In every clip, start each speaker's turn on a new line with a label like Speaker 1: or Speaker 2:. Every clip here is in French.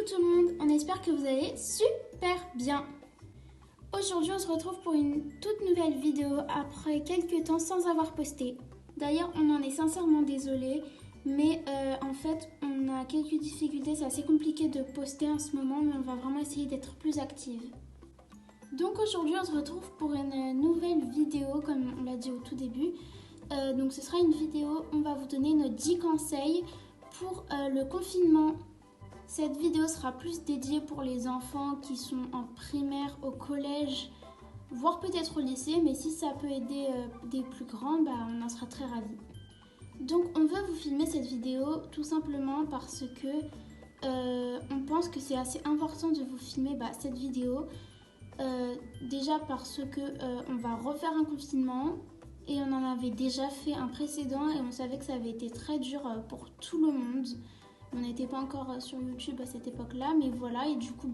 Speaker 1: Coucou tout le monde, on espère que vous allez super bien. Aujourd'hui on se retrouve pour une toute nouvelle vidéo après quelques temps sans avoir posté. D'ailleurs on en est sincèrement désolé, mais en fait on a quelques difficultés, c'est assez compliqué de poster en ce moment, mais on va vraiment essayer d'être plus active. Donc aujourd'hui on se retrouve pour une nouvelle vidéo comme on l'a dit au tout début. Donc ce sera une vidéo, on va vous donner nos 10 conseils pour le confinement. Cette vidéo sera plus dédiée pour les enfants qui sont en primaire, au collège, voire peut-être au lycée, mais si ça peut aider des plus grands, on en sera très ravis. Donc on veut vous filmer cette vidéo tout simplement parce que on pense que c'est assez important de vous filmer cette vidéo. Déjà parce que on va refaire un confinement et on en avait déjà fait un précédent et on savait que ça avait été très dur pour tout le monde. On n'était pas encore sur YouTube à cette époque-là, mais voilà, et du coup,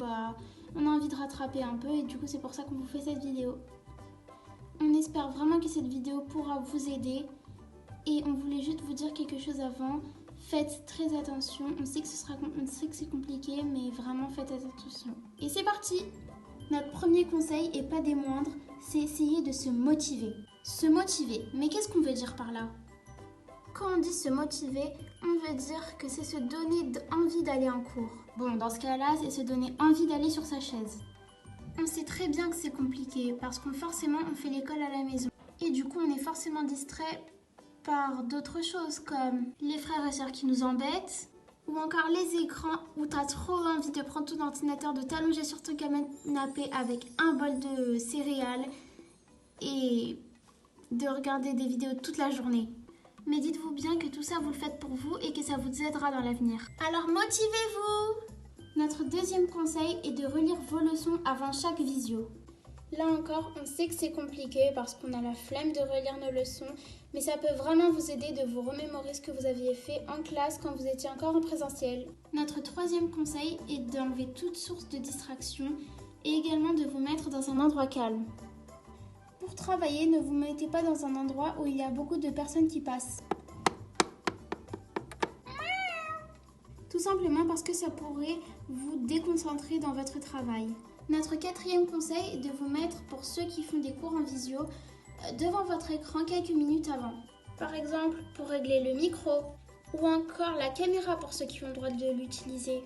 Speaker 1: on a envie de rattraper un peu, et du coup, c'est pour ça qu'on vous fait cette vidéo. On espère vraiment que cette vidéo pourra vous aider, et on voulait juste vous dire quelque chose avant. Faites très attention, on sait que c'est compliqué, mais vraiment faites attention. Et c'est parti! Notre premier conseil, et pas des moindres, c'est essayer de se motiver. Se motiver, mais qu'est-ce qu'on veut dire par là? Quand on dit se motiver, on veut dire que c'est se donner envie d'aller en cours. Bon, dans ce cas-là, c'est se donner envie d'aller sur sa chaise. On sait très bien que c'est compliqué parce qu'on fait l'école à la maison. Et du coup, on est forcément distrait par d'autres choses comme les frères et sœurs qui nous embêtent ou encore les écrans où t'as trop envie de prendre ton ordinateur, de t'allonger sur ton canapé avec un bol de céréales et de regarder des vidéos toute la journée. Mais dites-vous bien que tout ça, vous le faites pour vous et que ça vous aidera dans l'avenir. Alors motivez-vous! Notre deuxième conseil est de relire vos leçons avant chaque visio. Là encore, on sait que c'est compliqué parce qu'on a la flemme de relire nos leçons, mais ça peut vraiment vous aider de vous remémorer ce que vous aviez fait en classe quand vous étiez encore en présentiel. Notre troisième conseil est d'enlever toute source de distraction et également de vous mettre dans un endroit calme. Pour travailler, ne vous mettez pas dans un endroit où il y a beaucoup de personnes qui passent. Tout simplement parce que ça pourrait vous déconcentrer dans votre travail. Notre quatrième conseil est de vous mettre, pour ceux qui font des cours en visio, devant votre écran quelques minutes avant. Par exemple, pour régler le micro ou encore la caméra pour ceux qui ont le droit de l'utiliser.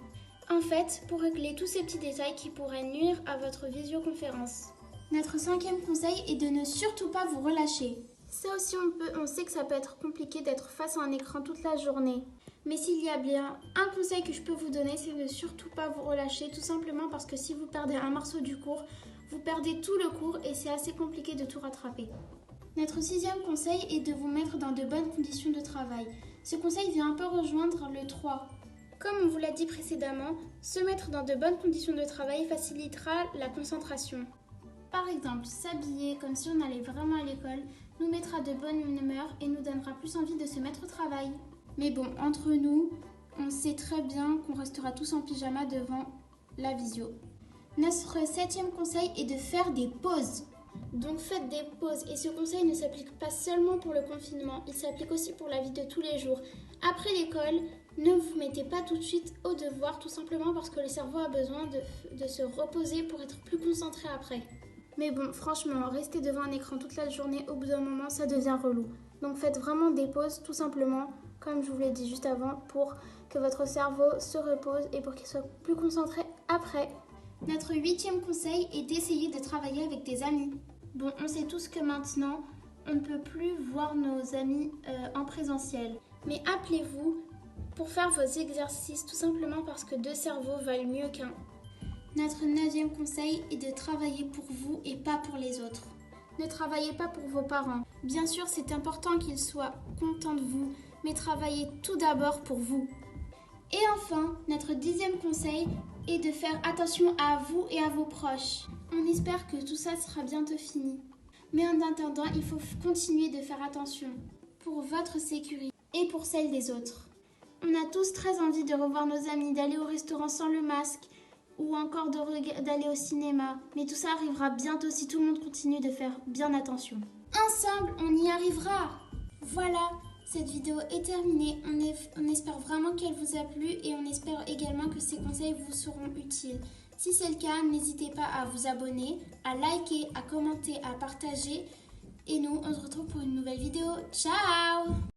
Speaker 1: En fait, pour régler tous ces petits détails qui pourraient nuire à votre visioconférence. Notre cinquième conseil est de ne surtout pas vous relâcher. Ça aussi on sait que ça peut être compliqué d'être face à un écran toute la journée. Mais s'il y a bien un conseil que je peux vous donner, c'est de ne surtout pas vous relâcher, tout simplement parce que si vous perdez un morceau du cours, vous perdez tout le cours et c'est assez compliqué de tout rattraper. Notre sixième conseil est de vous mettre dans de bonnes conditions de travail. Ce conseil vient un peu rejoindre le 3. Comme on vous l'a dit précédemment, se mettre dans de bonnes conditions de travail facilitera la concentration. Par exemple, s'habiller comme si on allait vraiment à l'école nous mettra de bonne humeur et nous donnera plus envie de se mettre au travail. Mais bon, entre nous, on sait très bien qu'on restera tous en pyjama devant la visio. Notre septième conseil est de faire des pauses. Donc faites des pauses et ce conseil ne s'applique pas seulement pour le confinement, il s'applique aussi pour la vie de tous les jours. Après l'école, ne vous mettez pas tout de suite au devoir, tout simplement parce que le cerveau a besoin de se reposer pour être plus concentré après. Mais bon, franchement, rester devant un écran toute la journée, au bout d'un moment, ça devient relou. Donc faites vraiment des pauses, tout simplement, comme je vous l'ai dit juste avant, pour que votre cerveau se repose et pour qu'il soit plus concentré après. Notre huitième conseil est d'essayer de travailler avec des amis. Bon, on sait tous que maintenant, on ne peut plus voir nos amis en présentiel. Mais appelez-vous pour faire vos exercices, tout simplement parce que deux cerveaux valent mieux qu'un. Notre neuvième conseil est de travailler pour vous et pas pour les autres. Ne travaillez pas pour vos parents. Bien sûr, c'est important qu'ils soient contents de vous, mais travaillez tout d'abord pour vous. Et enfin, notre 10e conseil est de faire attention à vous et à vos proches. On espère que tout ça sera bientôt fini. Mais en attendant, il faut continuer de faire attention pour votre sécurité et pour celle des autres. On a tous très envie de revoir nos amis, d'aller au restaurant sans le masque, ou encore d'aller au cinéma. Mais tout ça arrivera bientôt si tout le monde continue de faire bien attention. Ensemble, on y arrivera! Voilà, Cette vidéo est terminée. On espère vraiment qu'elle vous a plu et on espère également que ces conseils vous seront utiles. Si c'est le cas, n'hésitez pas à vous abonner, à liker, à commenter, à partager. Et nous, on se retrouve pour une nouvelle vidéo. Ciao!